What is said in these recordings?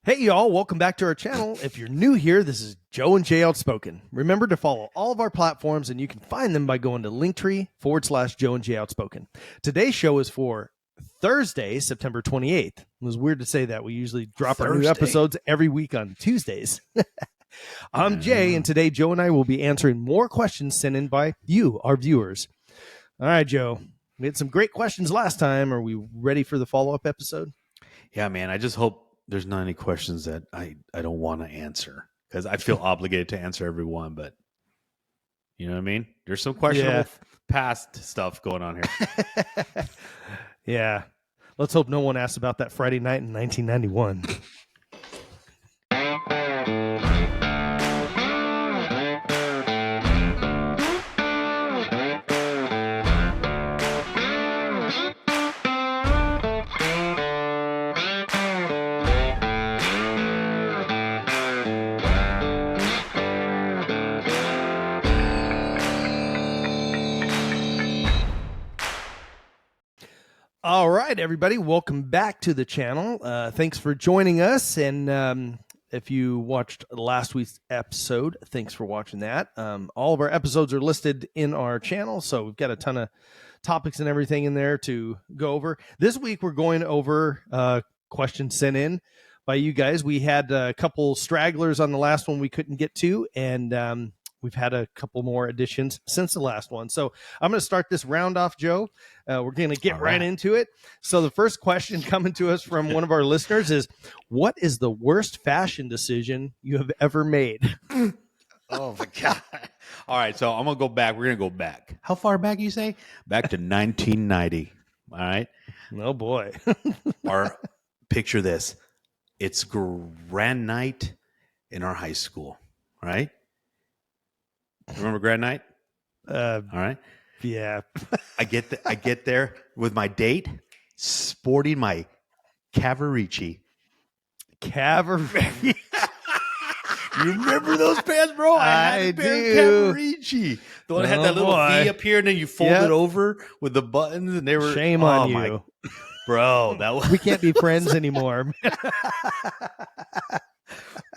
Hey y'all, welcome back to our channel. If you're new here, this is Joe and Jay Outspoken. Remember to follow all of our platforms and you can find them by going to linktree/Joe and Jay Outspoken. Today's show is for Thursday, September 28th. It was weird to say that. We usually drop our new episodes every week on Tuesdays. I'm Jay, and today Joe and I will be answering more questions sent in by you, our viewers. All right, Joe, we had some great questions last time. Are we ready for the follow-up episode? Yeah, man. I just hope there's not any questions that I don't want to answer because I feel obligated to answer every one. But you know what I mean? There's some questionable past stuff going on here. Yeah. Let's hope no one asks about that Friday night in 1991. All right, everybody, welcome back to the channel. Thanks for joining us. And if you watched last week's episode, thanks for watching that. All of our episodes are listed in our channel, so we've got a ton of topics and everything in there to go over. This week, we're going over questions sent in by you guys. We had a couple stragglers on the last one we couldn't get to, and we've had a couple more additions since the last one. So I'm going to start this round off, Joe. We're going to get right into it. So the first question coming to us from one of our listeners is, what is the worst fashion decision you have ever made? Oh, my God. All right, so I'm going to go back. We're going to go back. How far back you say? Back to 1990. All right? Oh, boy. Or picture this. It's grand night in our high school, right? Remember grad night? All right. Yeah. I get there with my date, sporting my Cavarici. Cavarici. You remember those pants, bro? I had a pair of Cavarici. The one that had that little V up here, and then you fold it over with the buttons, and they were shame on you, bro. That was we can't be friends anymore,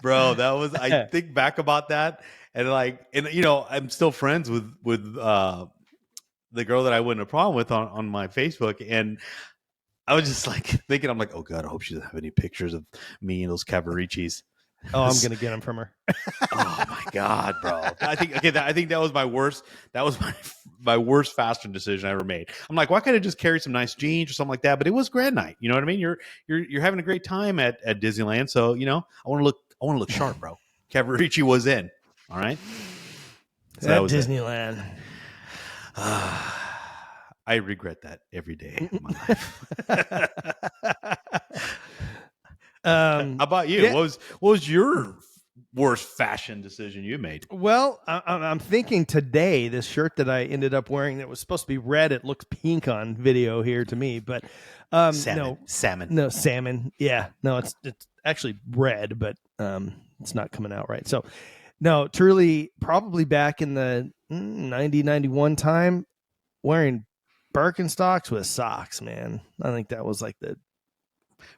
bro. That was. I think back about that. And I'm still friends with the girl that I wouldn't have a problem with on my Facebook. And I was just like thinking, I'm like, oh God, I hope she doesn't have any pictures of me and those Cavaricis. Oh, I'm going to get them from her. Oh my God, bro. I think that was my worst. That was my worst fashion decision I ever made. I'm like, why can't I just carry some nice jeans or something like that? But it was grad night. You know what I mean? You're having a great time at Disneyland. So, I want to look sharp, bro. Cavarici was in. All right. So that was Disneyland. I regret that every day of my life. How about you? Yeah. What was your worst fashion decision you made? Well, I'm thinking today, this shirt that I ended up wearing that was supposed to be red, it looks pink on video here to me, but salmon. Yeah, no, it's actually red, but it's not coming out right. So no, truly, probably back in the 90-91 time, wearing Birkenstocks with socks, man. I think that was like the...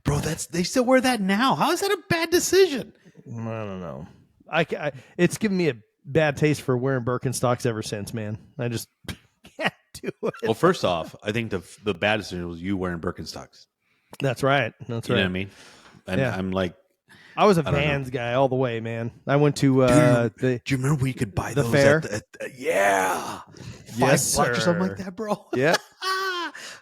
Bro, they still wear that now. How is that a bad decision? I don't know. It's given me a bad taste for wearing Birkenstocks ever since, man. I just can't do it. Well, first off, I think the bad decision was you wearing Birkenstocks. That's right. That's right. You know what I mean? And yeah. I'm like... I was a Vans guy all the way, man. I went to do you remember where you could buy those fair? Yeah. Yes, $5 or something like that, bro. Yeah.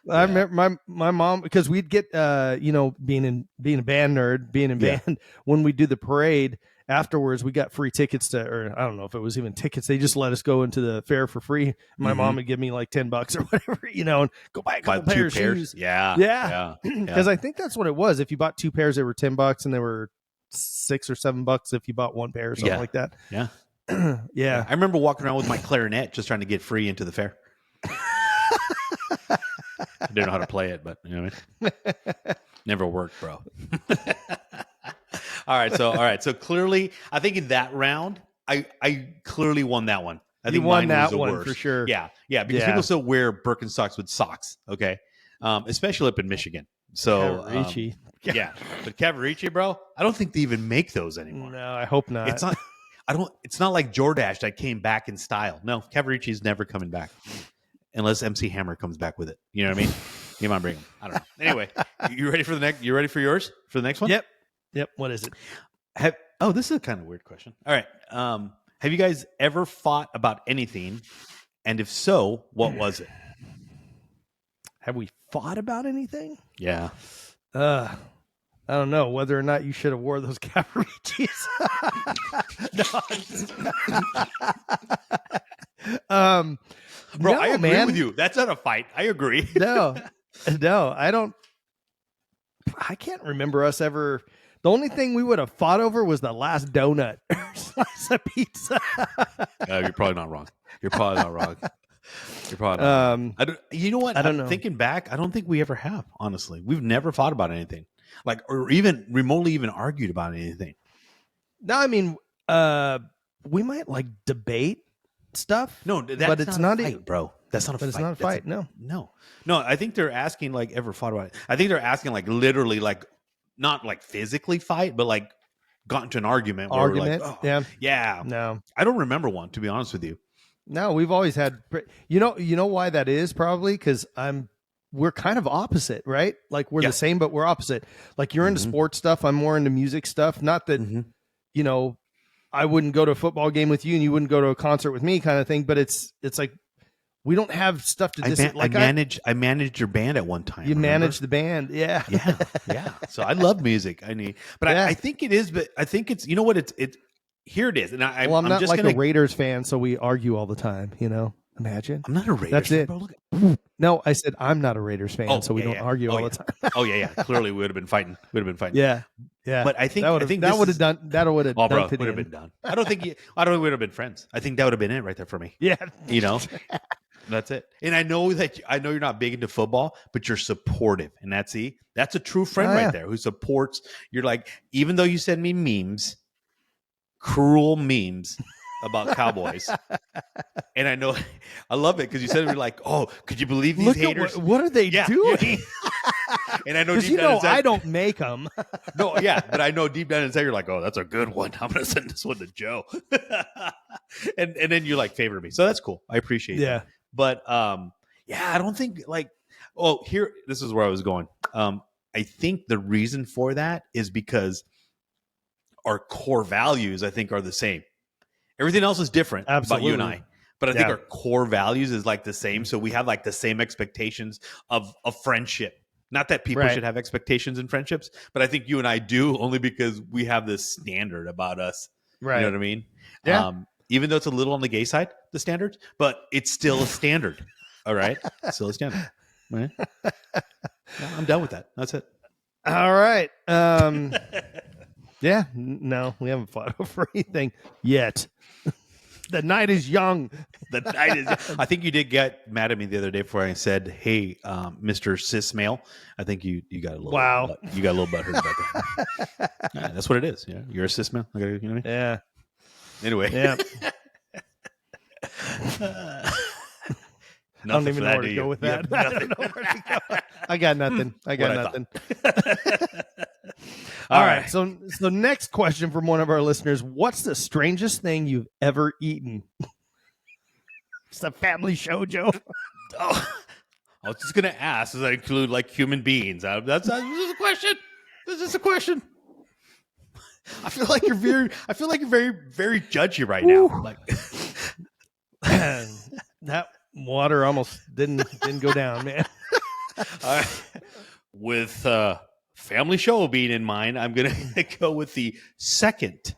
I remember my mom, because we'd get being a band nerd, being in band, when we do the parade afterwards, we got free tickets or I don't know if it was even tickets. They just let us go into the fair for free. My mom would give me like $10 or whatever, and go buy a couple pair of shoes. Yeah. Because I think that's what it was. If you bought two pairs, they were $10, and they were $6 or $7 if you bought one pair or something like that. Yeah. Yeah. I remember walking around with my clarinet just trying to get free into the fair. I didn't know how to play it, but you know what I mean? Never worked, bro. All right. So clearly, I think in that round, I clearly won that one. I think won mine that was the one worst. for sure. Yeah, because people still wear Birkenstocks with socks. Okay, especially up in Michigan. So Cavarici. yeah, but Cavarici, bro, I don't think they even make those anymore. No, I hope not. It's not. It's not like Jordache that came back in style. No, Cavaricci's never coming back unless MC Hammer comes back with it. You know what I mean? You might bring him. I don't know. Anyway, you ready for the next? You ready for yours for the next one? Yep. What is it? This is a kind of weird question. All right. Have you guys ever fought about anything? And if so, what was it? Have we fought about anything? Yeah. I don't know whether or not you should have wore those Cavaricis. Bro, no, I agree man. with you. That's not a fight. I agree. no, I don't. I can't remember us ever. The only thing we would have fought over was the last donut or slice of pizza. You're probably not wrong. You're probably not wrong. I don't, you know what? I don't know. Thinking back, I don't think we ever have. Honestly, we've never fought about anything, like, or even remotely even argued about anything. No, I mean, we might like debate stuff. No, but it's not a fight, bro. That's not a fight. It's not a fight. No. I think they're asking like ever fought about it. I think they're asking like literally like not like physically fight, but like got into an argument. Where we're like, oh, yeah. No, I don't remember one, to be honest with you. No, we've always had. You know why that is? Probably because we're kind of opposite, right? Like we're the same, but we're opposite. Like you're into sports stuff. I'm more into music stuff. Not that you know, I wouldn't go to a football game with you and you wouldn't go to a concert with me, kind of thing. But it's like we don't have stuff to I managed your band at one time. You managed the band, yeah. So I love music. I think it is, but I think it's, you know what, it's here it is. And I'm not just like a Raiders fan, so we argue all the time. You know, imagine. I'm not a Raiders. That's fan, it. bro. Look. No, I said I'm not a Raiders fan, so we don't argue all the time. Clearly, we would have been fighting. Yeah. But I think that would have done. That would have done. Would have been done. I don't think we would have been friends. I think that would have been it right there for me. Yeah. You know. That's it. And I know you're not big into football, but you're supportive. And that's a true friend right there who supports. You're like, even though you send me memes, cruel memes about Cowboys. And I know I love it because you said, we're like, oh, could you believe these haters? What are they doing? And I know deep down inside, I don't make them. No, yeah, but I know deep down inside you're like, oh, that's a good one. I'm gonna send this one to Joe. and then you like favor me. So that's cool. I appreciate that. But I don't think this is where I was going. I think the reason for that is because our core values, I think, are the same. Everything else is different about you and I. But I think our core values is like the same. So we have like the same expectations of friendship. Not that people should have expectations in friendships, but I think you and I do, only because we have this standard about us. Right. You know what I mean? Yeah. Even though it's a little on the gay side, the standards, but it's still a standard. All right. Still a standard. Right? I'm done with that. That's it. All right. Yeah. No, we haven't fought over anything yet. The night is young. I think you did get mad at me the other day before I said, "Hey, Mr. Cis Male." I think you got a little. Wow. You got a little butthurt about that. Yeah, that's what it is. Yeah, you're a cis male. You know what I mean? Yeah. Anyway. Yeah. I don't even know where to go with that. I don't know where to go. I got nothing. All right. So next question from one of our listeners: what's the strangest thing you've ever eaten? It's a family show, Joe. I was just gonna ask. Does that include like human beings? This is a question. This is a question. I feel like you're very, very judgy right now. Like that water almost didn't go down, man. With family show being in mind, I'm gonna go with the second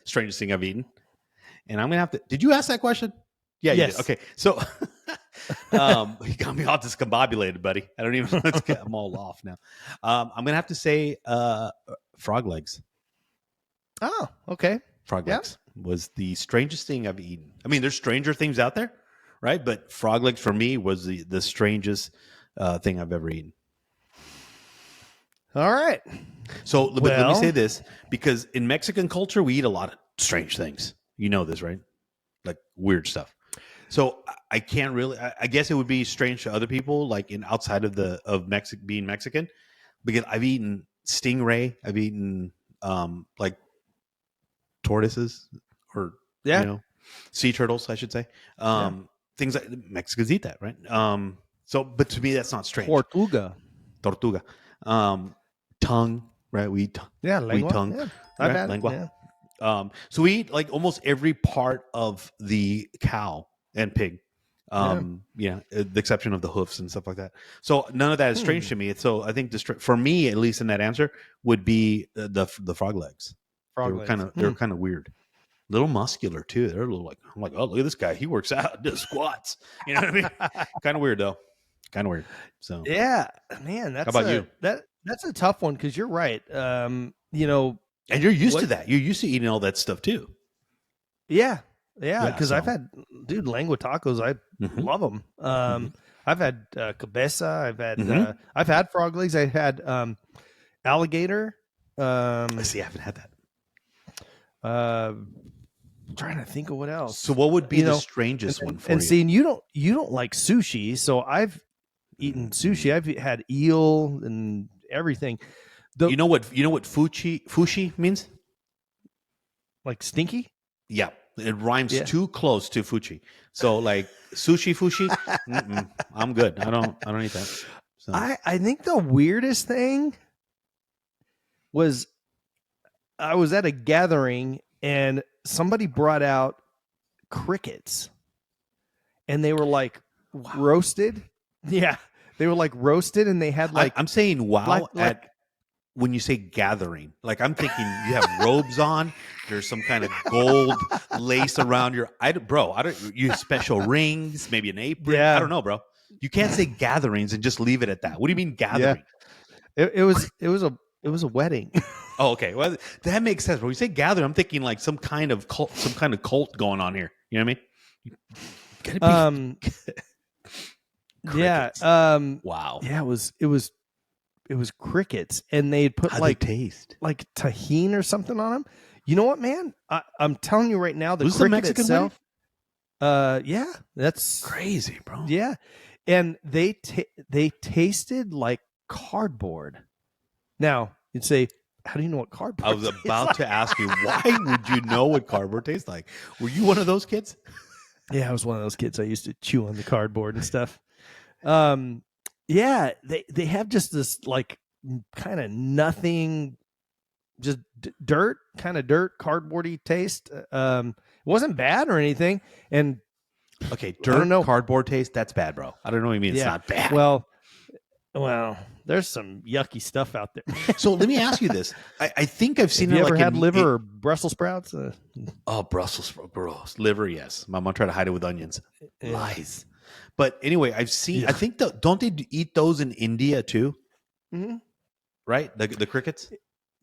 strangest thing I've eaten, and I'm gonna have to. Did you ask that question? Yeah. Yes. You did. Okay. So you got me all discombobulated, buddy. I don't even. I'm all off now. I'm gonna have to say frog legs. Oh, okay. Frog legs was the strangest thing I've eaten. I mean, there's stranger things out there, right? But frog legs for me was the strangest thing I've ever eaten. All right. So let me say this, because in Mexican culture, we eat a lot of strange things. You know this, right? Like weird stuff. So I can't really. I guess it would be strange to other people, like in outside of being Mexican, because I've eaten stingray, I've eaten like tortoises, or Yeah, sea turtles, I should say. yeah. Things like Mexicans eat that, right? So, but to me, that's not strange. Tortuga. Tortuga, tongue, right? Yeah, we eat lengua. tongue, Yeah, I've right? had it. Lengua. Yeah. So we eat like almost every part of the cow and pig. Yeah. The exception of the hoofs and stuff like that. So none of that is strange to me. So I think for me, at least in that answer, would be the frog legs. Frog legs. They were kind of weird, little muscular too. They're a little like, I'm like, oh, look at this guy, he works out, does squats. You know what I mean? Kind of weird though. Kind of weird. So Yeah, man, how about you? That's a tough one because you're right. And you're used to that. You're used to eating all that stuff too. Yeah, because so. I've had, dude, lengua tacos. I love them. I've had cabeza. I've had frog legs. I had alligator. I see. I haven't had that. Trying to think of what else. So what would be the strangest one for you? And seeing you don't like sushi, so I've eaten sushi. I've had eel and everything. You know what fushi means? Like stinky? Yeah, it rhymes too close to fuchi. So like sushi fushi, I'm good. I don't eat that. So. I think the weirdest thing was I was at a gathering and somebody brought out crickets, and they were like roasted. Yeah, they were like roasted, and they had like I'm saying wow at when you say gathering. Like I'm thinking you have robes on. There's some kind of gold lace around your. You have special rings, maybe an apron. Yeah. I don't know, bro. You can't say gatherings and just leave it at that. What do you mean gathering? Yeah. It was a wedding. Oh, okay. Well, that makes sense. When you say gathering, I'm thinking like some kind of cult going on here. You know what I mean? Yeah. Wow. Yeah, it was crickets, and they'd put How'd they taste like tahini or something on them. You know what, man? I'm telling you right now, the Was cricket the Mexican itself. Yeah, that's crazy, bro. Yeah, and they tasted like cardboard. Now you'd say, how do you know what cardboard? I was about to ask you, why would you know what cardboard tastes like? Were you one of those kids? Yeah, I was one of those kids. I used to chew on the cardboard and stuff. Yeah, they have just this like kind of nothing, just dirt, cardboardy taste. It wasn't bad or anything. And okay, dirt, cardboard taste, that's bad, bro. I don't know what you mean. It's not bad. Well, there's some yucky stuff out there. So let me ask you this. I think I've seen Have you it ever like had liver or Brussels sprouts? Brussels sprouts, gross. Liver, yes. My mom tried to hide it with onions. Yeah. Lies. But anyway, I've seen. I think don't they eat those in India too? Mm-hmm. Right, the crickets.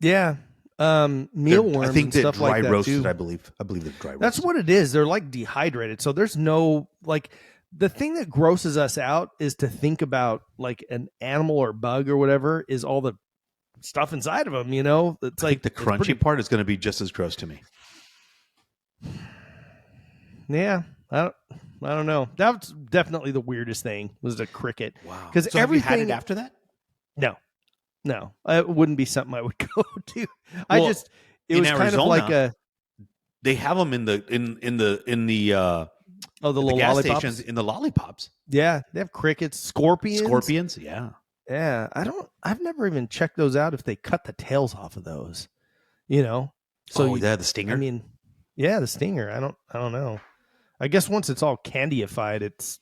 Yeah, mealworms. I think they're stuff dry like that roasted. too. I believe they're dry roasted. That's what it is. They're like dehydrated. So there's no like. The thing that grosses us out is to think about like an animal or bug or whatever is all the stuff inside of them. You know, it's like the crunchy part is going to be just as gross to me. Yeah, I don't know. That's definitely the weirdest thing was the cricket. Wow. Because so everything have you had it after that? No, it wouldn't be something I would go to. Well, it was Arizona, kind of like a. They have them in the the little gas lollipops? stations in the lollipops. Yeah, they have crickets, scorpions. Yeah. Yeah, I've never even checked those out if they cut the tails off of those. You know. So the stinger. I mean, yeah, the stinger. I don't know. I guess once it's all candyified, it's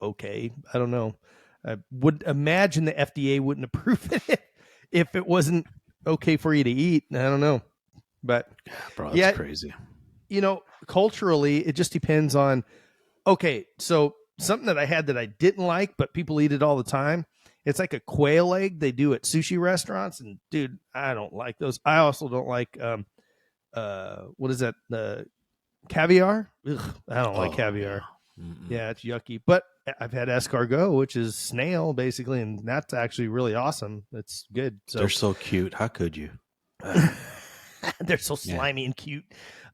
okay. I don't know. I would imagine the FDA wouldn't approve it if it wasn't okay for you to eat. I don't know. But bro, that's crazy. You know, culturally, it just depends on, okay, so something that I had that I didn't like, but people eat it all the time. It's like a quail egg they do at sushi restaurants. And dude, I don't like those. I also don't like, what is that? Caviar? Ugh, I don't like caviar. Yeah, it's yucky. But I've had escargot, which is snail, basically, and that's actually really awesome. It's good. So they're so cute. How could you? They're so slimy and cute.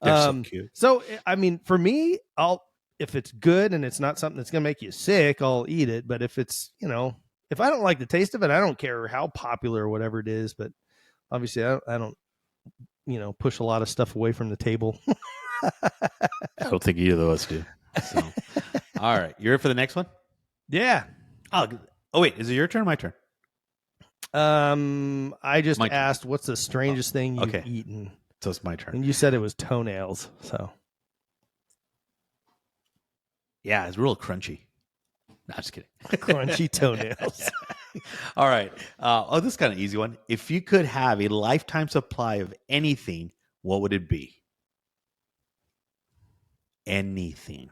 They're so cute. So, I mean, for me, I'll if it's good and it's not something that's going to make you sick, I'll eat it. But if it's, if I don't like the taste of it, I don't care how popular or whatever it is. But obviously, I don't, push a lot of stuff away from the table. I don't think either of us do. So, all right, you ready for the next one? Yeah. Oh wait, is it your turn or my turn? I just My turn. asked, what's the strangest thing you've okay. eaten? So it's my turn. And you said it was toenails. So Yeah, it's real crunchy. No, just kidding. crunchy toenails. All right. This is kind of easy one. If you could have a lifetime supply of anything, what would it be? Anything.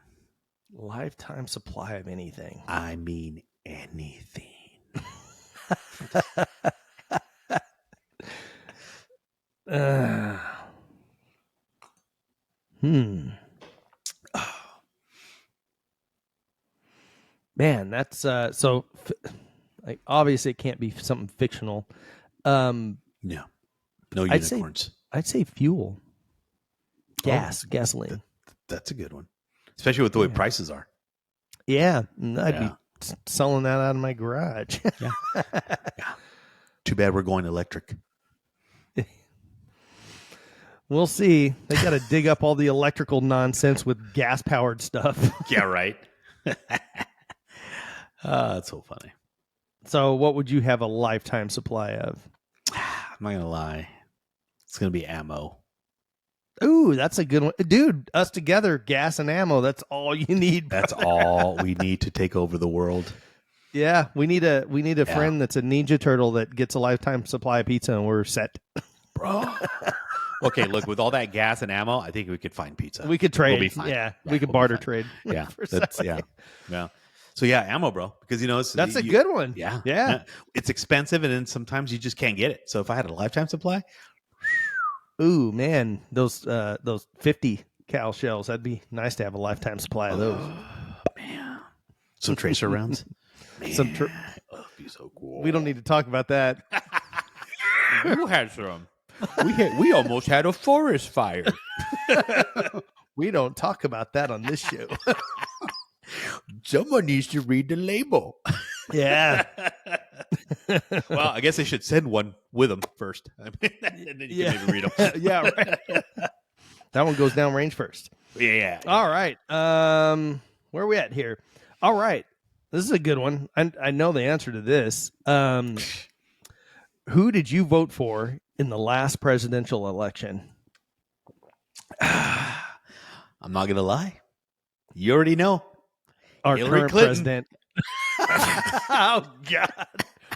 Lifetime supply of anything. I mean anything. Man, that's so. Like, obviously, it can't be something fictional. No unicorns. I'd say fuel, gasoline. That's a good one, especially with the way prices are. Yeah, I'd be selling that out of my garage. Yeah. Too bad we're going electric. We'll see. They got to dig up all the electrical nonsense with gas-powered stuff. Yeah, right. That's so funny. So what would you have a lifetime supply of? I'm not going to lie. It's going to be ammo. Ooh, that's a good one. Dude, us together, gas and ammo, that's all you need. That's all we need to take over the world. Yeah, we need a friend that's a Ninja Turtle that gets a lifetime supply of pizza and we're set. Bro. Okay, look, with all that gas and ammo, I think we could find pizza. We could trade. We'll be fine. Yeah, we could barter trade. Yeah. Yeah. So yeah, ammo, bro. Because that's a good one. Yeah. It's expensive, and then sometimes you just can't get it. So if I had a lifetime supply, ooh man, those 50 cal shells. That'd be nice to have a lifetime supply of those. Man, some tracer rounds. Man, that'd be so cool. We don't need to talk about that. You had some. We almost had a forest fire. We don't talk about that on this show. Someone needs to read the label. Yeah. Well, I guess they should send one with them first. And then you can maybe read them. Yeah, right. That one goes down range first. Yeah. All right. Where are we at here? All right. This is a good one. I know the answer to this. Who did you vote for in the last presidential election? I'm not going to lie. You already know. Our Hillary current Clinton. president. Oh, God.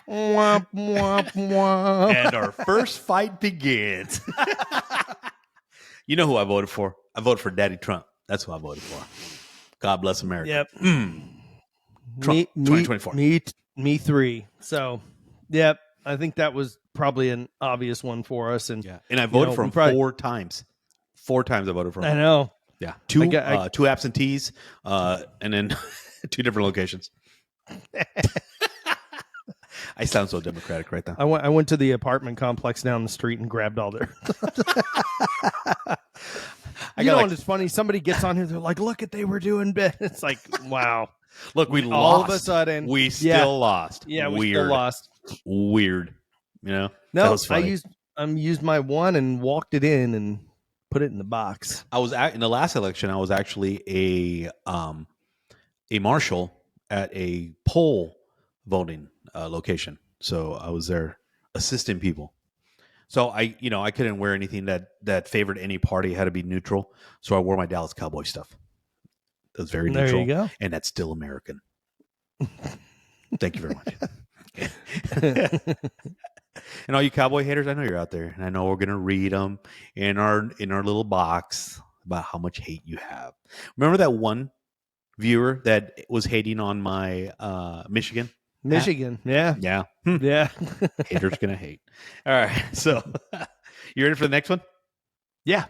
Womp, womp, womp. And our first fight begins. You know who I voted for? I voted for Daddy Trump. That's who I voted for. God bless America. Yep. Trump, 2024. Me three. So, yep. I think that was probably an obvious one for us. And I voted for him 4 times. 4 times I voted for him. I know. Yeah. Two absentees, and then 2 different locations. I sound so democratic right now. I went to the apartment complex down the street and grabbed all their. And it's funny. Somebody gets on here. They're like, "Look at they were doing bad." It's like, wow. Look, we all lost. of a sudden we still lost. Yeah, we Weird. still lost. Weird. No, that was funny. I used my one and walked it in and put it in the box. I was in the last election. I was actually a marshal at a poll voting location. So I was there assisting people. So I couldn't wear anything that favored any party. It had to be neutral. So I wore my Dallas Cowboy stuff. It was very neutral. There you go. And that's still American. Thank you very much. And all you Cowboy haters, I know you're out there, and I know we're gonna read them in our little box about how much hate you have. Remember that one viewer that was hating on my Michigan? Yeah. Yeah. Haters gonna hate. All right, so you ready for the next one? Yeah.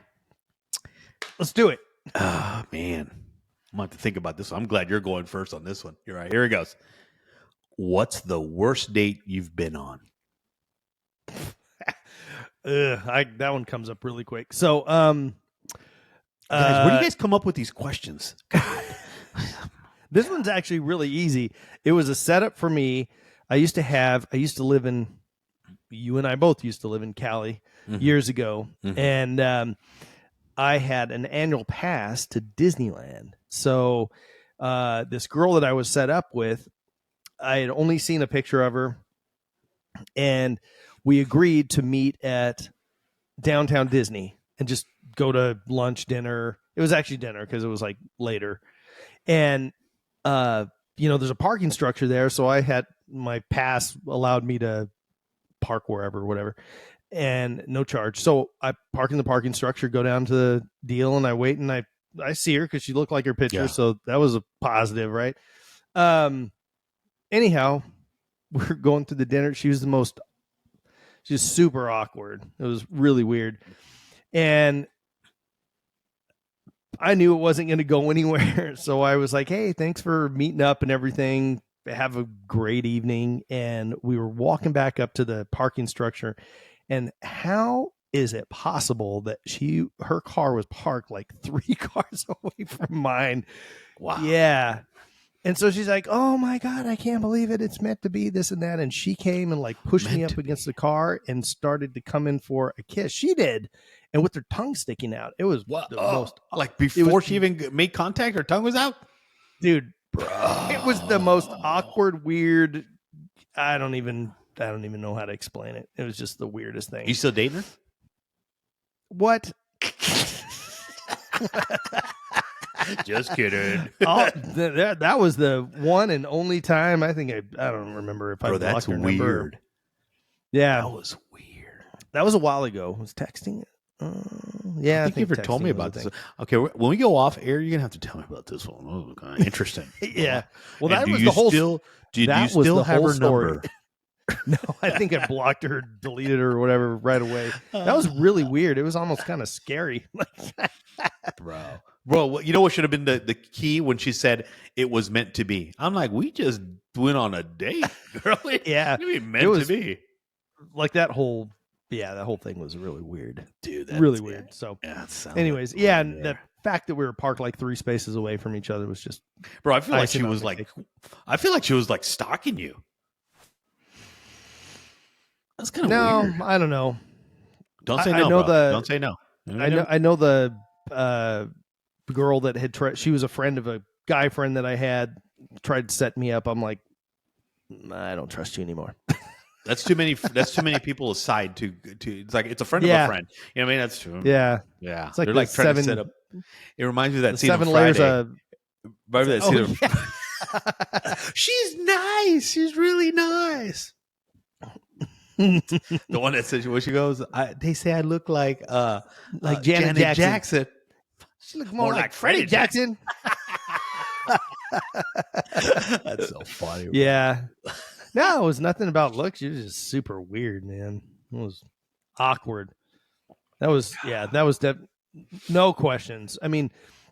Let's do it. Oh man, I'm gonna have to think about this one. I'm glad you're going first on this one. You're right. Here it goes. What's the worst date you've been on? That one comes up really quick. So, guys, where do you guys come up with these questions? God. This one's actually really easy. It was a setup for me. I used to live in, you and I both used to live in Cali years ago. And I had an annual pass to Disneyland. So this girl that I was set up with, I had only seen a picture of her, and we agreed to meet at downtown Disney and just go to lunch, dinner. It was actually dinner because it was like later. And there's a parking structure there, so I had my pass allowed me to park wherever, whatever, and no charge. So I park in the parking structure, go down to the deal, and I wait, and I see her because she looked like her picture, so that was a positive, right? Anyhow, we're going through the dinner. She's super awkward. It was really weird, and I knew it wasn't going to go anywhere. So I was like, hey, thanks for meeting up and everything. Have a great evening. And we were walking back up to the parking structure. And how is it possible that her car was parked like 3 cars away from mine? Wow. Yeah. And so she's like, oh my God, I can't believe it. It's meant to be this and that. And she came and like pushed me up against the car and started to come in for a kiss. She did. And with her tongue sticking out. It was the most, like before she even made contact, her tongue was out? Dude, it was the most awkward, weird. I don't even know how to explain it. It was just the weirdest thing. You still dating her? What? Just kidding. That was the one and only time. I think I don't remember if I blocked that's her weird. Number. Yeah, that was weird. That was a while ago. I was texting it. Yeah, I think you ever told me about this. Okay, when we go off air, you're gonna have to tell me about this one. Oh, kind of interesting. Yeah. Well, that and was the whole. Do you still have her number? No, I think I blocked her, deleted her, or whatever right away. That was really weird. It was almost kind of scary. Bro, you know what should have been the key when she said it was meant to be? I'm like, we just went on a date, girl. Yeah, it was meant to be. Like that whole thing was really weird, dude. That's really weird. So, anyways, like and the fact that we were parked like 3 spaces away from each other was just, bro. I feel like she was like stalking you. That's kind of weird. I don't know. Don't say no. Don't say no. I know the girl that had tried. She was a friend of a guy friend that I had tried to set me up. I'm like, I don't trust you anymore. That's too many. That's too many people aside to. It's like it's a friend of a friend. You know what I mean? That's true. Yeah. Yeah. It's like they're like trying to set up. It reminds me of that scene 7 of layers Friday. of. Remember that scene? She's nice. She's really nice. The one that says when she goes, they say I look like Janet Jackson. She looks more like Freddie Jackson. That's so funny. Yeah. No, it was nothing about looks. She was just super weird, man. It was awkward. That was no questions. I mean,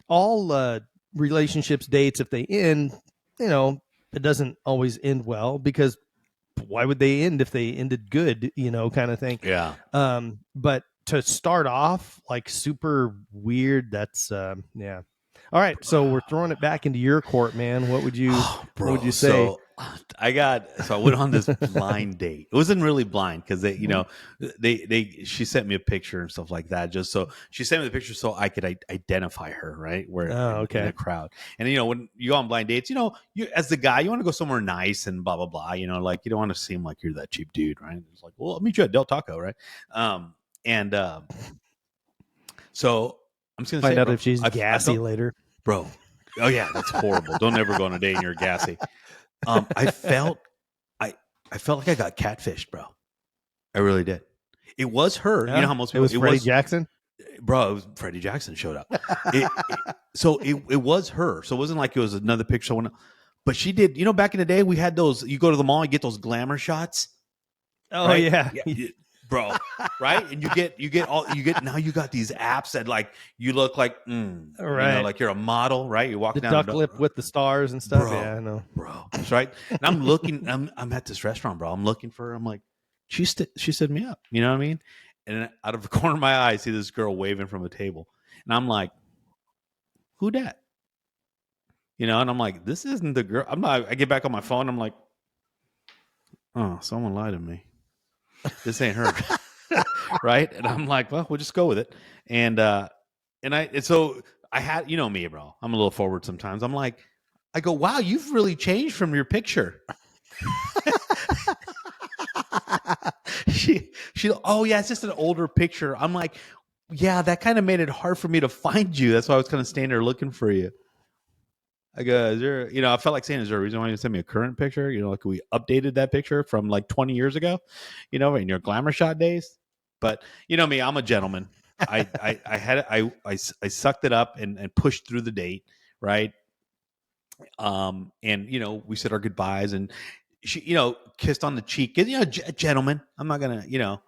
all relationships, dates, if they end, it doesn't always end well because why would they end if they ended good, kind of thing. Yeah. But to start off like super weird, that's yeah. All right, so we're throwing it back into your court, man. What would you say? So I went on this blind date. It wasn't really blind because she sent me a picture and stuff like that. Just so she sent me the picture so I could identify her, right? Where in a crowd. And when you go on blind dates, you as the guy, you want to go somewhere nice and blah blah blah. Like you don't want to seem like you're that cheap dude, right? It's like, well, I'll meet you at Del Taco, right? So I'm just gonna find say, out if she's gassy later, bro. Oh yeah, that's horrible. Don't ever go on a date and you're gassy. I felt like I got catfished, bro. I really did. It was her. Yeah. You know how most people. It was Freddie Jackson, bro. It was Freddie Jackson showed up. So it was her. So it wasn't like it was another picture. But she did. Back in the day, we had those. You go to the mall, you get those glamour shots. Oh right? yeah. Bro, right? And you get now you got these apps that like you look like right, like you're a model, right? You walk the down duck lip with the stars and stuff. Bro, yeah, I know, bro. That's right. And I'm looking. I'm at this restaurant, bro. I'm looking for her. I'm like, she set me up. You know what I mean? And out of the corner of my eye, I see this girl waving from a table, and I'm like, who dat? you know, and I'm like, this isn't the girl. I'm not. I get back on my phone. I'm like, oh, someone lied to me. This ain't her, right? And I'm like, well, we'll just go with it. And so I had, you know me, bro. I'm a little forward sometimes. I'm like, I go, wow, you've really changed from your picture. she oh yeah, it's just an older picture. I'm like, yeah, that kind of made it hard for me to find you. That's why I was kind of standing there looking for you. I go, is there, you know, I felt like saying, is there a reason why you send me a current picture? You know, like we updated that picture from like 20 years ago, you know, in your glamour shot days. But you know me, I'm a gentleman. I sucked it up and pushed through the date, right? And you know, we said our goodbyes, and she, you know, kissed on the cheek, and you know, a gentleman. I'm not gonna, you know,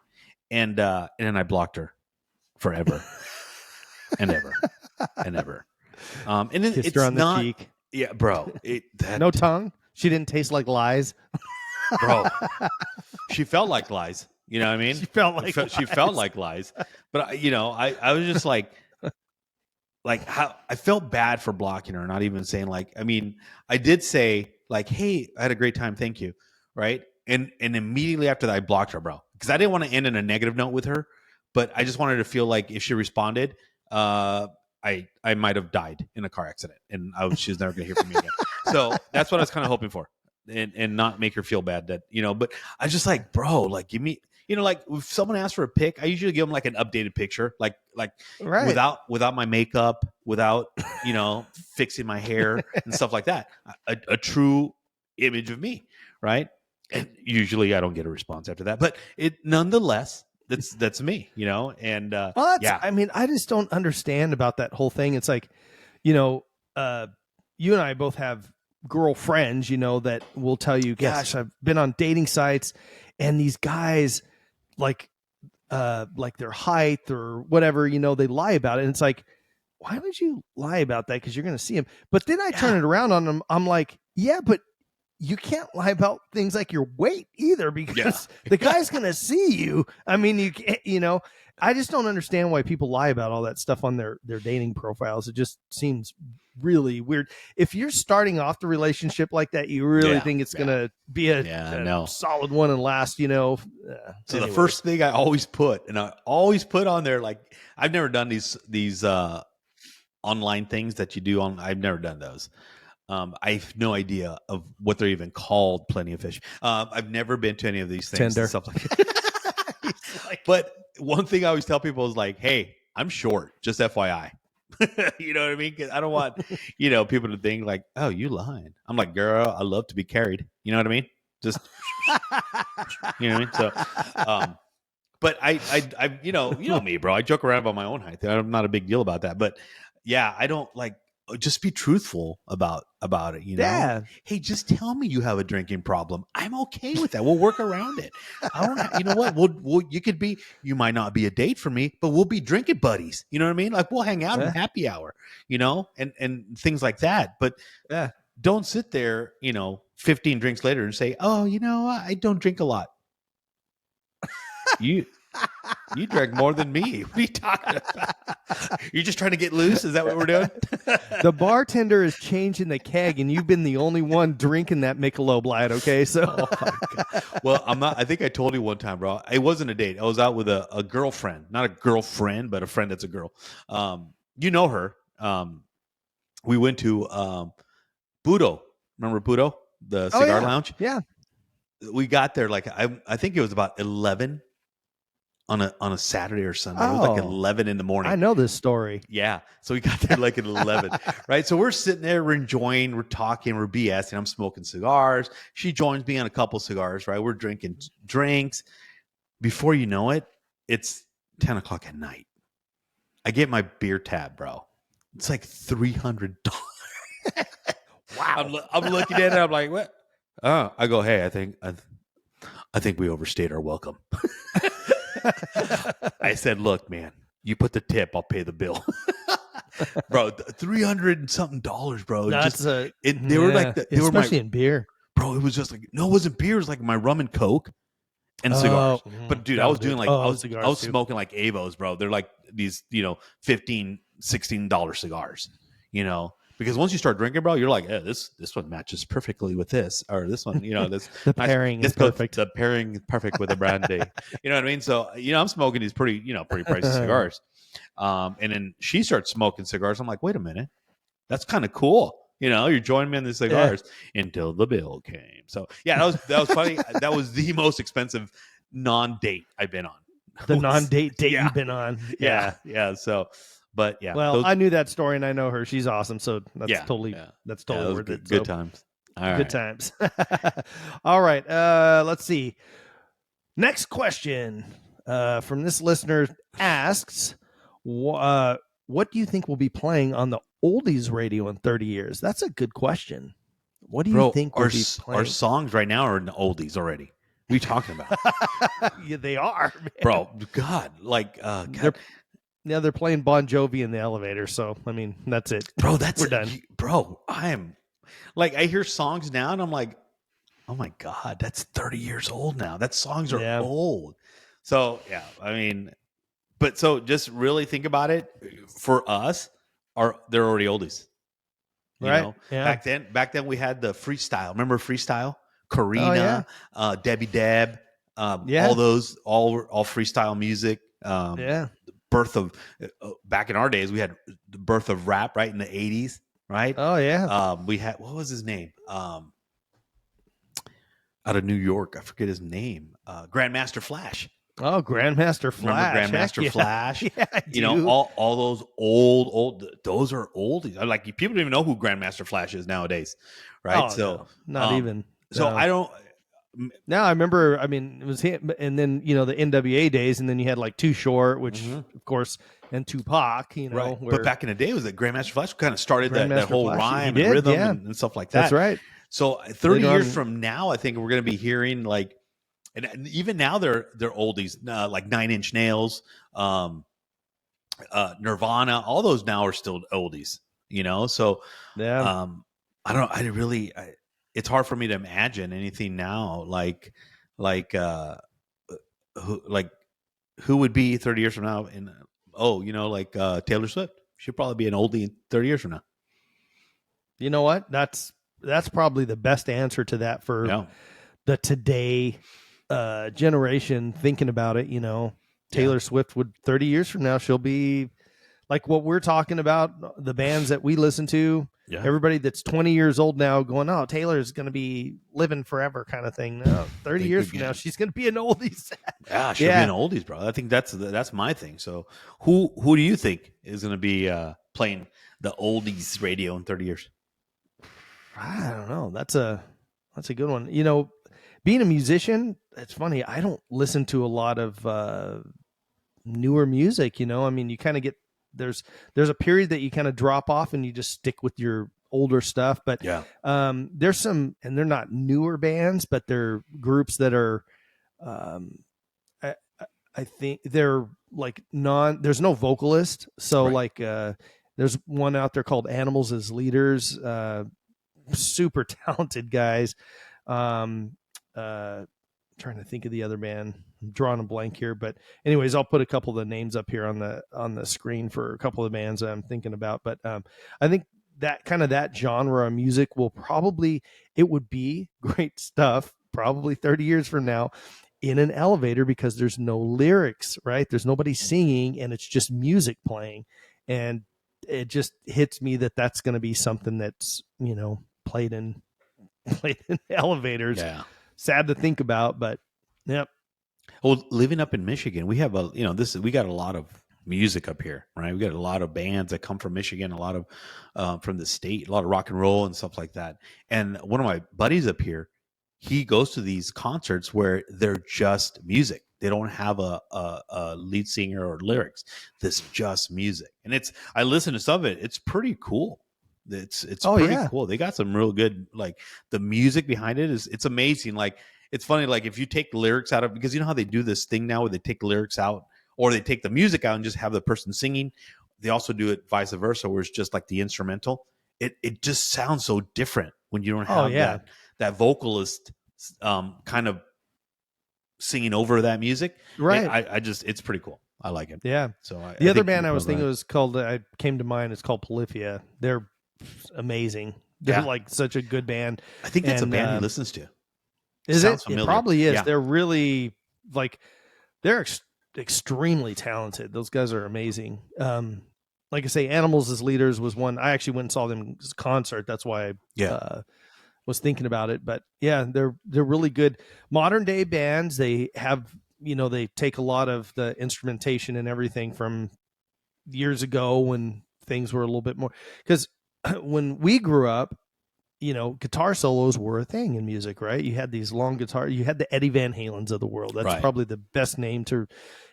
and then I blocked her forever and ever and ever. And then Kissed it's her on the not, cheek. yeah, bro. No tongue. She didn't taste like lies. Bro. She felt like lies. You know what I mean? She felt like she felt like lies. But you know, I was just like how I felt bad for blocking her, not even saying like, I mean, I did say like, hey, I had a great time, thank you, right? And immediately after that, I blocked her, bro, because I didn't want to end in a negative note with her, but I just wanted to feel like if she responded, I might have died in a car accident, and she was never going to hear from me again. So that's what I was kind of hoping for, and not make her feel bad that, you know. But I was just like, bro, like give me, you know, like if someone asks for a pic, I usually give them like an updated picture, like right. without my makeup, without, you know, fixing my hair and stuff like that, a true image of me, right? And usually I don't get a response after that, but it nonetheless. That's me, you know, and well, yeah. I mean, I just don't understand about that whole thing. It's like, you know, you and I both have girlfriends, you know, that will tell you, gosh, I've been on dating sites, and these guys, like their height or whatever, you know, they lie about it. And it's like, why would you lie about that? Because you're going to see them. But then I turn it around on them. I'm like, yeah, but you can't lie about things like your weight either, because the guy's going to see you. I mean, you can't, you know, I just don't understand why people lie about all that stuff on their dating profiles. It just seems really weird. If you're starting off the relationship like that, you really think it's going to be a solid one and last, you know. So anyways. The first thing I always put, and I always put on there, like, I've never done these online things that you do on. I've never done those. I have no idea of what they're even called. Plenty of fish. I've never been to any of these things and stuff like that. But one thing I always tell people is like, hey, I'm short, just FYI. You know what I mean? Because I don't want, you know, people to think like, oh, you lying. I'm like, girl, I love to be carried. You know what I mean? Just, you know what I mean? So, but I, you know me, bro. I joke around about my own height. I'm not a big deal about that. But yeah, I don't like. Just be truthful about it, you know. Yeah. Hey, just tell me you have a drinking problem. I'm okay with that. We'll work around it. I don't. You know what? We'll you could be. You might not be a date for me, but we'll be drinking buddies. You know what I mean? Like we'll hang out in happy hour, you know, and things like that. But don't sit there, you know, 15 drinks later and say, oh, you know, I don't drink a lot. You drank more than me. What are you talking about? You're just trying to get loose? Is that what we're doing? The bartender is changing the keg, and you've been the only one drinking that Michelob Light, okay? So, oh my God. Well, I'm not. I think I told you one time, bro. It wasn't a date. I was out with a girlfriend. Not a girlfriend, but a friend that's a girl. You know her. We went to Budo. Remember Budo? The cigar lounge? Yeah. We got there like, I think it was about 11 on a Saturday or Sunday. It was like 11 in the morning. I know this story. Yeah. So we got there like at 11, right? So we're sitting there, we're enjoying, we're talking, we're BSing. I'm smoking cigars. She joins me on a couple cigars, right? We're drinking drinks. Before you know it, it's 10 o'clock at night. I get my beer tab, bro. It's like $300. Wow. I'm looking at it. I'm like, what? Oh, I go, hey, I think we overstayed our welcome. I said, look, man, you put the tip, I'll pay the bill. Bro, $300 and something, bro. That's they were like, especially in beer. Bro, it was just like, no, it wasn't beer. It was like my rum and Coke and cigars. But dude, I was doing like, I was smoking like Avos, bro. They're like these, you know, $15, $16 cigars, you know. Because once you start drinking, bro, you're like, yeah, this one matches perfectly with this, or this one, this The nice, pairing this is perfect. the pairing is perfect with a brandy. You know what I mean? So I'm smoking these pretty pricey cigars, and then she starts smoking cigars. I'm like, wait a minute, that's kind of cool. You're joining me in the cigars until the bill came. So yeah, that was funny. That was the most expensive non-date I've been on. The non-date date yeah. you've been on. Yeah. So, but yeah. Well, I knew that story and I know her. She's awesome. So that's totally those worth it. Good times. All good times. All right. Let's see. Next question from this listener asks, what do you think will be playing on the oldies radio in 30 years? That's a good question. What do you think will be playing? Our songs right now are in the oldies already. What are you talking about? Yeah, they are, man. Bro. God, like, God. They're playing Bon Jovi in the elevator. So, I mean, that's it. Bro, we're done. Bro, I am like, I hear songs now and I'm like, oh my God, that's 30 years old now. That songs are old. So, yeah, I mean, but so just really think about it. For us, they're already oldies. You know? Yeah. Back then we had the freestyle. Remember freestyle? Karina, Debbie Deb, all freestyle music. Birth of back in our days, we had the birth of rap right in the 80s, right? Oh yeah. We had, what was his name? Out of New York, I forget his name. Grandmaster Flash. Oh, Grandmaster Flash. Remember Grandmaster Flash? Yeah, I do. All those old, those are old. Like, people don't even know who Grandmaster Flash is nowadays, right? Oh, so no, not even. So I don't. Now I remember. I mean, it was him, and then the NWA days, and then you had like Too Short, which of course, and Tupac. Right. But back in the day, it was that Grandmaster Flash kind of started that whole Flash, rhyme and rhythm and stuff like that. That's right. So 30 years from now, I think we're going to be hearing like, and even now they're oldies, like 9 Inch Nails, Nirvana. All those now are still oldies. So I don't. It's hard for me to imagine anything now who would be 30 years from now and like Taylor Swift. She'll probably be an oldie 30 years from now. You know what? That's probably the best answer to that for the today generation thinking about it. Taylor Swift would 30 years from now, she'll be like what we're talking about, the bands that we listen to. Yeah. Everybody that's 20 years old now going, oh, Taylor's going to be living forever kind of thing. No, 30 years from now, she's going to be an oldies. Yeah, she'll be an oldies, bro. I think that's my thing. So who do you think is going to be playing the oldies radio in 30 years? I don't know. That's a good one. Being a musician, it's funny. I don't listen to a lot of newer music. I mean, you kind of get, there's a period that you kind of drop off and you just stick with your older stuff. But there's some, and they're not newer bands, but they're groups that are, I think they're like there's no vocalist. So there's one out there called Animals as Leaders, super talented guys. Trying to think of the other band. I'm drawing a blank here, but anyways, I'll put a couple of the names up here on the screen for a couple of the bands that I'm thinking about. But I think that kind of that genre of music it would be great stuff probably 30 years from now in an elevator, because there's no lyrics, right? There's nobody singing and it's just music playing. And it just hits me that that's going to be something that's, played in elevators. Yeah. Sad to think about, but yep. Well, living up in Michigan, we have we got a lot of music up here, right? We got a lot of bands that come from Michigan, a lot of from the state, a lot of rock and roll and stuff like that. And one of my buddies up here, he goes to these concerts where they're just music. They don't have a lead singer or lyrics. This just music, and I listen to some of it. It's pretty cool. It's pretty cool. They got some real good, like the music behind it it's amazing. Like, it's funny, like if you take the lyrics out of, because you know how they do this thing now where they take the lyrics out or they take the music out and just have the person singing. They also do it vice versa, where it's just like the instrumental. It just sounds so different when you don't have that vocalist kind of singing over that music. Right. It's pretty cool. I like it. Yeah. So the other band I was thinking was called, I came to mind, it's called Polyphia. They're amazing. They're Yeah. like such a good band. I think that's a And, band he listens to. Is Sounds it? familiar. It probably is. Yeah. They're really like they're extremely talented. Those guys are amazing. Like I say, Animals as Leaders was one. I actually went and saw them concert. That's why I was thinking about it. But yeah, they're really good. Modern day bands, they have, they take a lot of the instrumentation and everything from years ago when things were a little bit more, because when we grew up, guitar solos were a thing in music, right? You had these long guitar, you had the Eddie Van Halens of the world. That's Right. probably the best name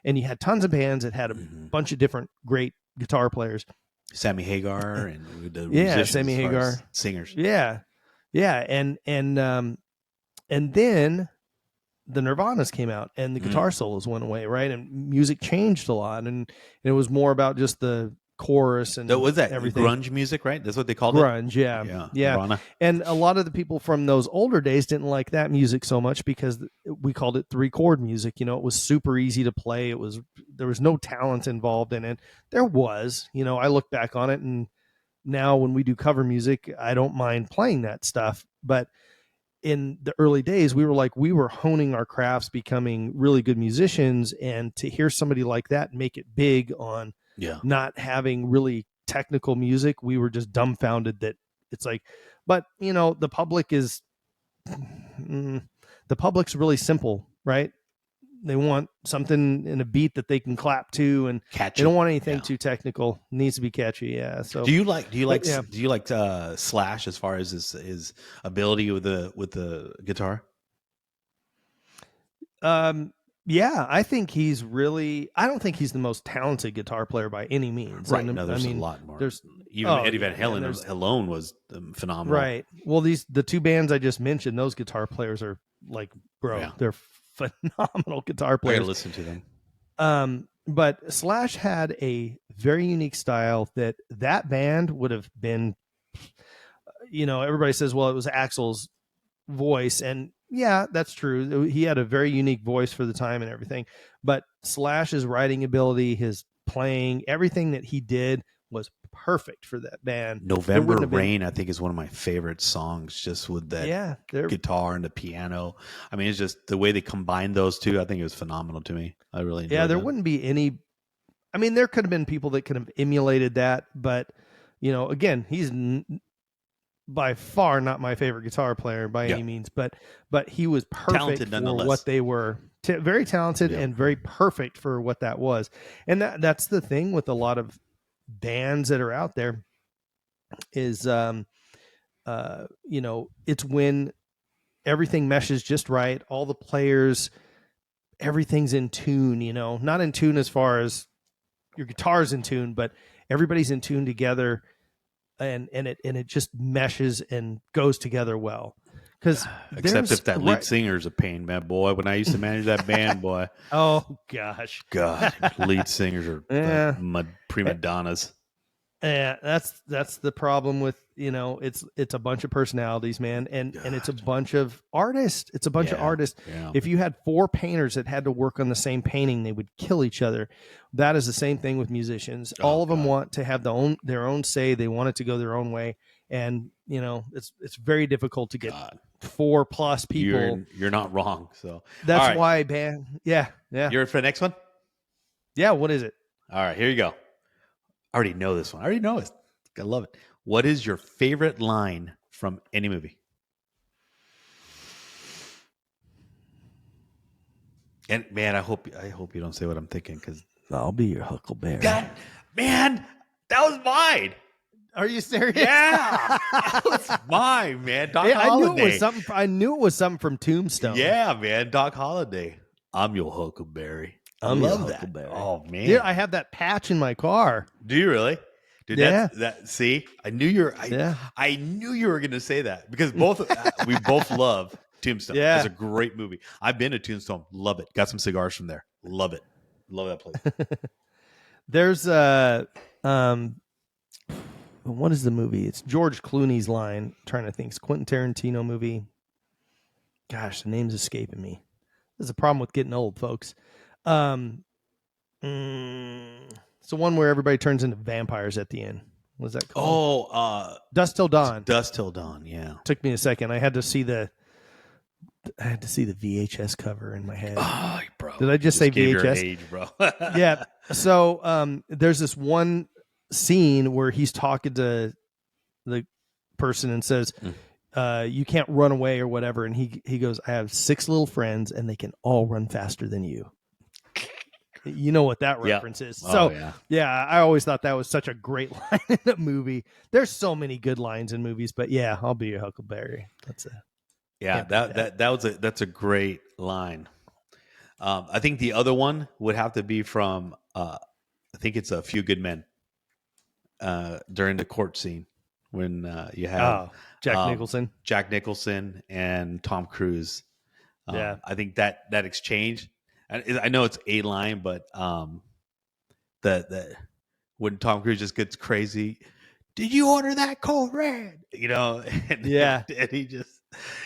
and you had tons of bands that had a bunch of different great guitar players. Sammy Hagar and the musicians, Sammy Hagar, singers. Yeah. And then the Nirvanas came out and the guitar solos went away, right? And music changed a lot, and it was more about just the chorus and that was that everything. Grunge music, right? That's what they called grunge, it. Yeah. Nirvana. And a lot of the people from those older days didn't like that music so much because we called it 3-chord music. It was super easy to play. There was no talent involved in it. There was, I look back on it, and now when we do cover music, I don't mind playing that stuff. But in the early days, we were honing our crafts, becoming really good musicians, and to hear somebody like that make it big on not having really technical music, we were just dumbfounded that it's like, but the public's really simple, right? They want something in a beat that they can clap to, and catchy. They don't want anything too technical. It needs to be catchy. Yeah. So do you like Slash as far as his ability with the guitar? Yeah, I think he's really. I don't think he's the most talented guitar player by any means. Right. No, there's a lot more. There's Eddie Van Halen alone was phenomenal. Right. Well, the two bands I just mentioned, those guitar players are like, they're phenomenal guitar players. I gotta listen to them. But Slash had a very unique style that band would have been. Everybody says, well, it was Axl's voice, and yeah, that's true. He had a very unique voice for the time and everything, but Slash's writing ability, his playing, everything that he did was perfect for that band. November Rain, I think, is one of my favorite songs, just with that guitar and the piano. I mean, it's just the way they combined those two. I think it was phenomenal to me. I really enjoyed there wouldn't be any. I mean, there could have been people that could have emulated that, but again, he's by far not my favorite guitar player by any means, but he was perfect for what they were. Very talented and very perfect for what that was. And that's the thing with a lot of bands that are out there is, it's when everything meshes just right. All the players, everything's in tune, not in tune as far as your guitar's in tune, but everybody's in tune together. And it just meshes and goes together well. Except if that lead singer's a pain, man, boy. When I used to manage that band, boy. Oh gosh, God, lead singers are prima donnas. Yeah, that's the problem with it's a bunch of personalities, man, and it's a bunch of artists. It's a bunch of artists. Yeah. If you had 4 painters that had to work on the same painting, they would kill each other. That is the same thing with musicians. All of them want to have their own say. They want it to go their own way, and it's very difficult to get 4+ people. You're not wrong. So that's why band. Yeah. You ready for the next one? Yeah. What is it? All right, here you go. I already know this one. I already know it. I love it. What is your favorite line from any movie? And man, I hope you don't say what I'm thinking, because I'll be your Huckleberry. God, man, that was mine. Are you serious? Yeah, that was mine, man. Doc Holliday. I knew it was something from Tombstone. Yeah, man. Doc Holliday. I'm your Huckleberry. I love that. Oh man, yeah, I have that patch in my car. Do you really? Dude, that. See, I knew I knew you were going to say that, because we both love Tombstone. Yeah, it's a great movie. I've been to Tombstone. Love it. Got some cigars from there. Love it. Love that place. There's what is the movie? It's George Clooney's line. I'm trying to think. It's Quentin Tarantino movie. Gosh, the name's escaping me. There's a problem with getting old, folks. It's the one where everybody turns into vampires at the end. Was that called? Oh, Dust Till Dawn. Dust Till Dawn. Yeah. Took me a second. I had to see the VHS cover in my head. Oh, bro. Did I just say gave your VHS? age, bro. Yeah. So there's this one scene where he's talking to the person and says, you can't run away or whatever. And he goes, I have 6 little friends and they can all run faster than you. You know what that reference is. So yeah, I always thought that was such a great line in the movie. There's so many good lines in movies, but yeah, I'll be your Huckleberry. That's that's a great line. I think the other one would have to be from I think it's A Few Good Men during the court scene when you have Jack Nicholson and Tom Cruise. I think that exchange. I know it's a line, but the when Tom Cruise just gets crazy, did you order that cold red? And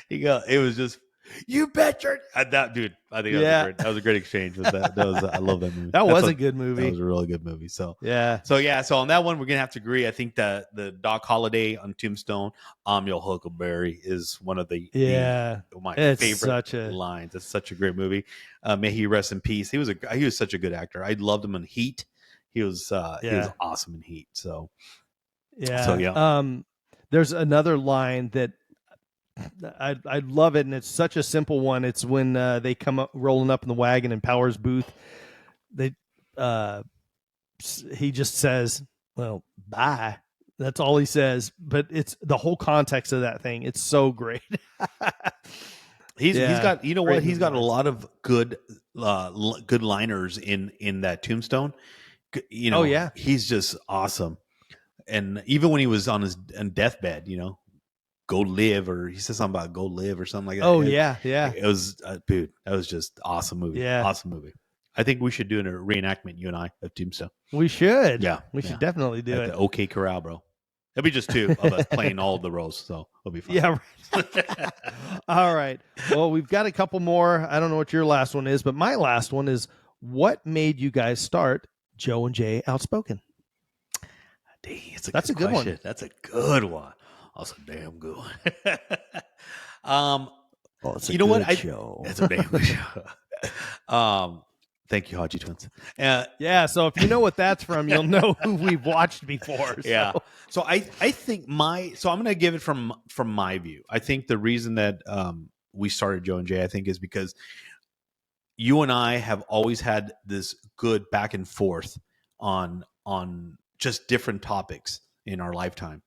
it was just, you bet your that dude. I think that was a great exchange with that. I love that movie. That was a good movie. That was a really good movie. So yeah. So on that one, we're gonna have to agree. I think that the Doc Holliday on Tombstone, "I'm Your Huckleberry" is one of my favorite lines. It's such a great movie. May he rest in peace. He was such a good actor. I loved him in Heat. He was awesome in Heat. So there's another line that I love it, and it's such a simple one. It's when they come up rolling up in the wagon in Power's booth. He just says, "Well, bye." That's all he says, but it's the whole context of that thing. It's so great. He's got he's got a lot of good liners in that Tombstone. He's just awesome. And even when he was on his deathbed, go live, or he said something about go live or something like that. Oh yeah. It was dude, that was just awesome movie. Yeah. Awesome movie. I think we should do a reenactment, you and I, of Tombstone. We should. Yeah. We should definitely do it. The OK Corral, bro. It'll be just 2 of us playing all the roles, so it'll be fun. Yeah. Right. All right. Well, we've got a couple more. I don't know what your last one is, but my last one is, what made you guys start Joe and Jay Outspoken? Dang, that's a good one. That's a good one. Also, damn good one. It's a good show. That's a damn good show. Thank you, Haji Twins. So if you know what that's from, you'll know who we've watched before. So. Yeah. So I think I'm going to give it from my view. I think the reason that we started Joe and Jay, I think, is because you and I have always had this good back and forth on just different topics in our lifetime.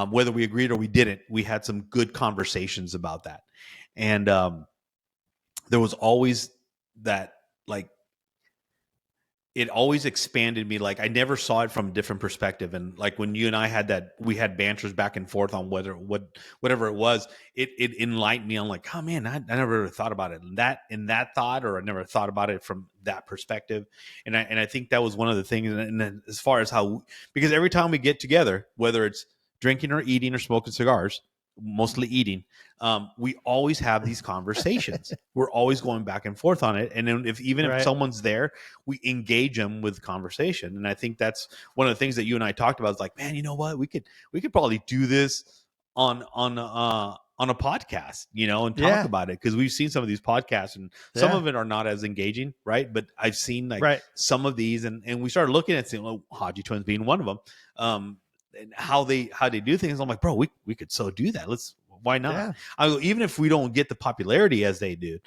Whether we agreed or we didn't, we had some good conversations about that. And there was always that, like, it always expanded me. Like, I never saw it from a different perspective. And like when you and I we had banters back and forth on whatever it was, it enlightened me. I'm like, oh man, I never really thought about it in that thought, or I never thought about it from that perspective. And I think that was one of the things. And then as far as because every time we get together, whether it's drinking or eating or smoking cigars, mostly eating, we always have these conversations. We're always going back and forth on it. And then if someone's there, we engage them with conversation. And I think that's one of the things that you and I talked about, is like, man, you know what? We could probably do this on a podcast, and talk about it. Cause we've seen some of these podcasts, and some of it are not as engaging. Right. But I've seen some of these, and we started looking at Haji Twins being one of them. And how they do things. I'm like, bro, we could so do that. Why not? Yeah. Even if we don't get the popularity as they do,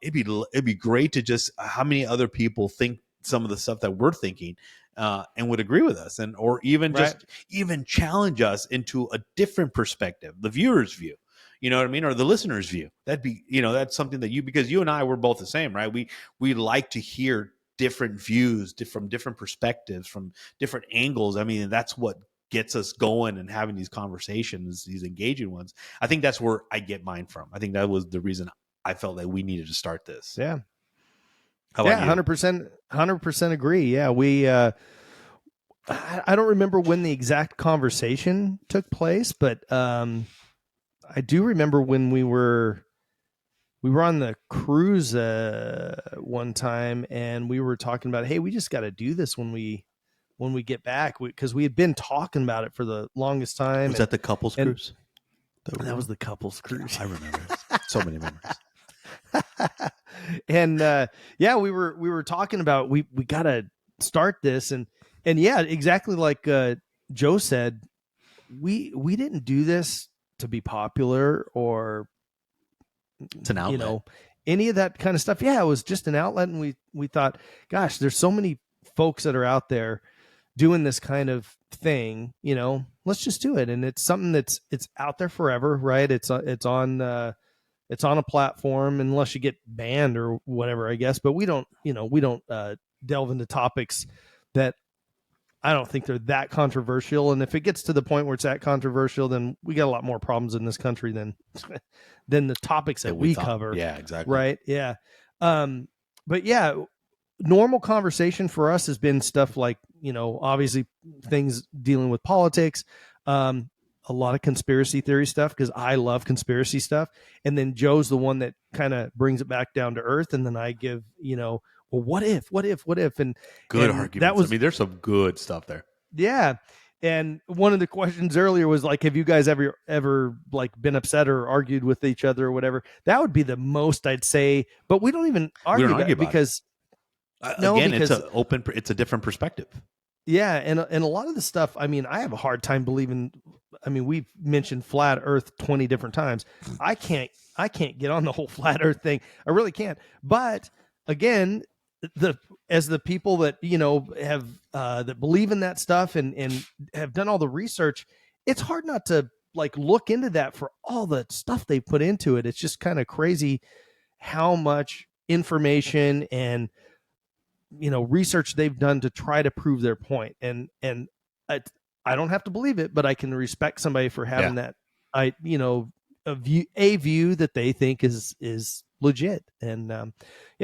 it'd be great to just how many other people think some of the stuff that we're thinking, and would agree with us, or even just even challenge us into a different perspective, the viewer's view. You know what I mean? Or the listener's view. That'd be, that's something that because you and I, we're both the same, right? We like to hear different views from different perspectives, from different angles. I mean, that's what gets us going and having these conversations, these engaging ones. I think that's where I get mine from. I think that was the reason I felt that we needed to start this. Yeah. How about you? 100% agree. Yeah. We, I don't remember when the exact conversation took place, but I do remember when we were on the cruise one time, and we were talking about, hey, we just got to do this when we when we get back, because we had been talking about it for the longest time. Was that the couples cruise? That was the couples cruise. I remember so many memories. And yeah, we were talking about we got to start this, and yeah, exactly like Joe said, we didn't do this to be popular or It's an outlet. Any of that kind of stuff. Yeah, it was just an outlet, and we thought, gosh, there's so many folks that are out there doing this kind of thing. Let's just do it, and it's something it's out there forever, right? It's on a platform unless you get banned or whatever, I guess. But we don't delve into topics that I don't think they're that controversial. And if it gets to the point where it's that controversial, then we got a lot more problems in this country than the topics that we cover. Yeah, exactly. Right. Yeah. But yeah, normal conversation for us has been stuff like, obviously things dealing with politics, a lot of conspiracy theory stuff, because I love conspiracy stuff. And then Joe's the one that kind of brings it back down to earth. And then I give, well, what if, and good and arguments. That was, there's some good stuff there. Yeah. And one of the questions earlier was like, have you guys ever like been upset or argued with each other or whatever? That would be the most I'd say, but we don't even argue, about because it's a different perspective. Yeah. And a lot of the stuff, I have a hard time believing, we've mentioned flat earth 20 different times. I can't get on the whole flat earth thing. I really can't. But again, as the people that have that believe in that stuff and have done all the research, it's hard not to like look into that for all the stuff they put into it. It's just kind of crazy how much information and research they've done to try to prove their point. And I don't have to believe it, but I can respect somebody for having that a view that they think is legit. And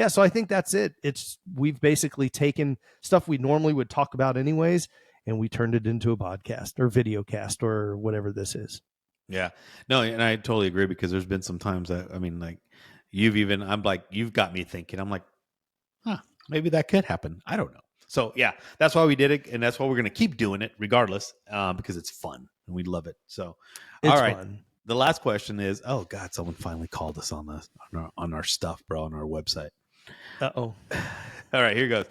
so I think that's it. We've basically taken stuff we normally would talk about anyways, and we turned it into a podcast or video cast or whatever this is. Yeah, no, and I totally agree, because there's been some times that you've got me thinking. I'm like, maybe that could happen. I don't know. So yeah, that's why we did it, and that's why we're going to keep doing it regardless, because it's fun and we love it. So it's all right. Fun. The last question is, oh God, someone finally called us on our stuff, bro, on our website. Uh-oh. All right, here goes.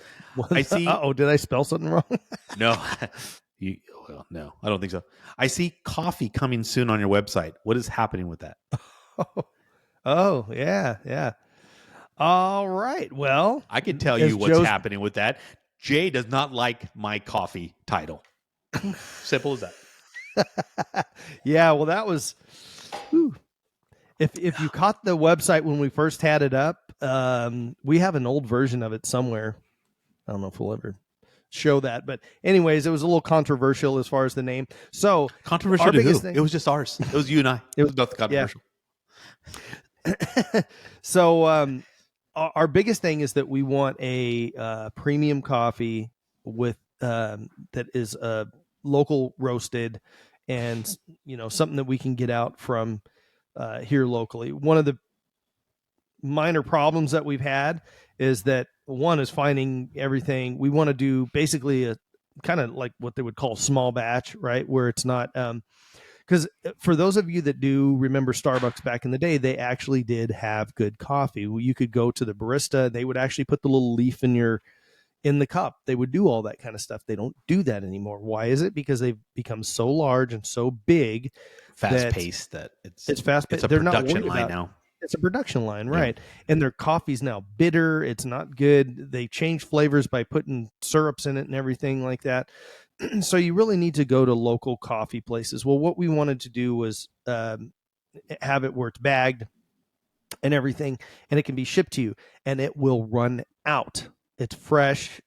I see. Uh-oh, did I spell something wrong? No. No, I don't think so. I see coffee coming soon on your website. What is happening with that? Oh, yeah. All right. Well, I can tell you what's happening with that. Jay does not like my coffee title. Simple as that. Yeah, well, that was... Whew. If you caught the website when we first had it up, we have an old version of it somewhere. I don't know if we'll ever show that, but anyways, it was a little controversial as far as the name. So controversial to who? It was just ours. It was you and I. It was nothing controversial. Yeah. So our biggest thing is that we want a premium coffee with that is local roasted, and something that we can get out from here locally. One of the minor problems that we've had is that one is finding everything. We want to do basically a kind of like what they would call small batch, right? Where it's not, because for those of you that do remember Starbucks back in the day, they actually did have good coffee. You could go to the barista, they would actually put the little leaf in the cup. They would do all that kind of stuff. They don't do that anymore. Why is it? Because they've become so large and so big, fast paced, that it's fast paced. It's a production line now. It's a production line, right? Yeah. And their coffee's now bitter. It's not good. They change flavors by putting syrups in it and everything like that. So you really need to go to local coffee places. Well, what we wanted to do was have it where it's bagged and everything, and it can be shipped to you, and it will run out. It's fresh.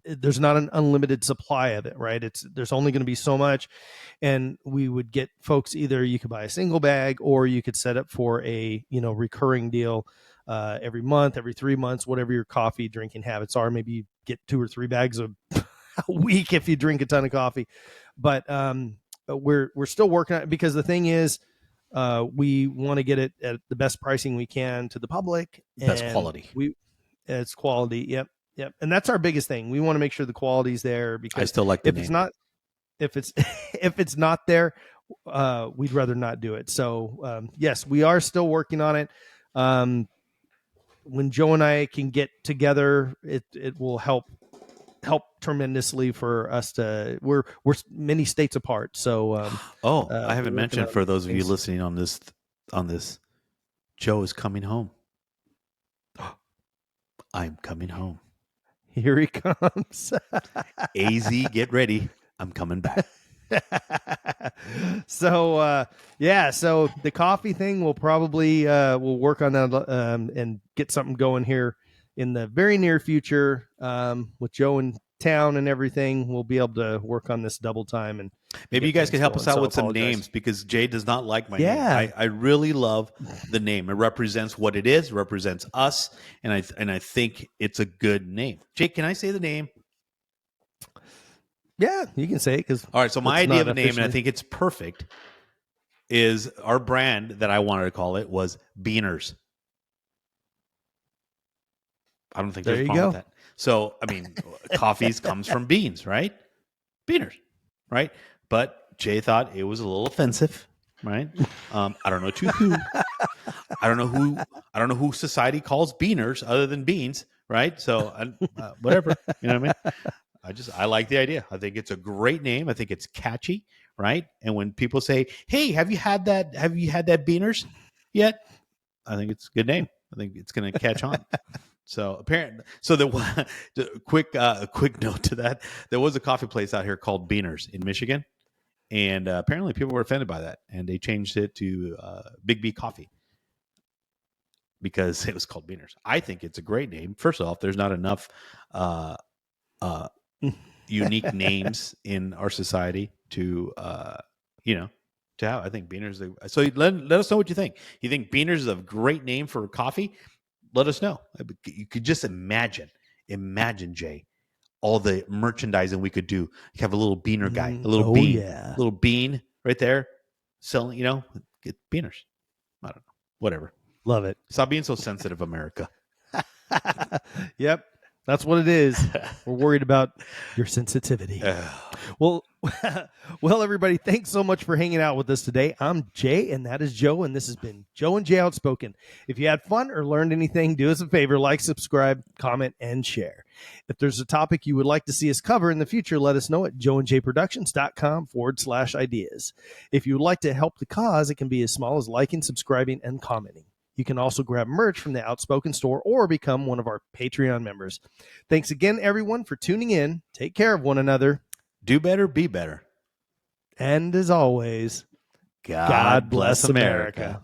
There's not an unlimited supply of it, right? There's only going to be so much. And we would get folks, either you could buy a single bag, or you could set up for a, recurring deal every month, every 3 months, whatever your coffee drinking habits are. Maybe you get 2 or 3 bags a week if you drink a ton of coffee. But we're still working on it, because the thing is, we want to get it at the best pricing we can to the public. Best quality. It's quality. Yep. Yep. And that's our biggest thing. We want to make sure the quality's there, I because still like the if name. it's not, if it's if it's not there, we'd rather not do it. So yes, we are still working on it. When Joe and I can get together, it will help tremendously for us to. We're many states apart, so I haven't we're working mentioned on for those of you things. listening on this, Joe is coming home. I'm coming home. Here he comes. AZ, get ready. I'm coming back. So so the coffee thing we'll probably we'll work on that and get something going here in the very near future. With Joe in town and everything, we'll be able to work on this double time, and Maybe get you guys things can help going. us out So with some apologize. names, because Jay does not like my Yeah. name. I really love the name. It represents what it is, represents us, and I think it's a good name. Jay, can I say the name? Yeah, you can say it, because All right, so my idea of a name, and I think it's perfect, is our brand that I wanted to call it was Beaners. I don't think There there's a you problem go. with that. So, I mean, coffees comes from beans, right? Beaners, right? But Jay thought it was a little offensive, right? I don't know to who. I don't know who society calls beaners other than beans, right? So, whatever, you know what I mean? I like the idea. I think it's a great name. I think it's catchy, right? And when people say, "Hey, have you had that? Have you had that beaners yet?" I think it's a good name. I think it's going to catch on. So apparently, a quick note to that: there was a coffee place out here called Beaners in Michigan, and apparently people were offended by that, and they changed it to Big B Coffee because it was called Beaners. I think it's a great name. First off, there's not enough unique names in our society to to have. I think Beaners. So let us know what you think. You think Beaners is a great name for coffee? Let us know. You could just imagine, Jay, all the merchandising we could do. You have a little beaner guy, a little little bean right there selling, get beaners. I don't know. Whatever. Love it. Stop being so sensitive, America. Yep, that's what it is. We're worried about your sensitivity. Well, everybody, thanks so much for hanging out with us today. I'm Jay, and that is Joe, and this has been Joe and Jay Outspoken. If you had fun or learned anything, do us a favor, like, subscribe, comment, and share. If there's a topic you would like to see us cover in the future, let us know at joeandjayproductions.com/ideas. If you would like to help the cause, it can be as small as liking, subscribing, and commenting. You can also grab merch from the Outspoken store or become one of our Patreon members. Thanks again, everyone, for tuning in. Take care of one another. Do better, be better. And as always, God bless America.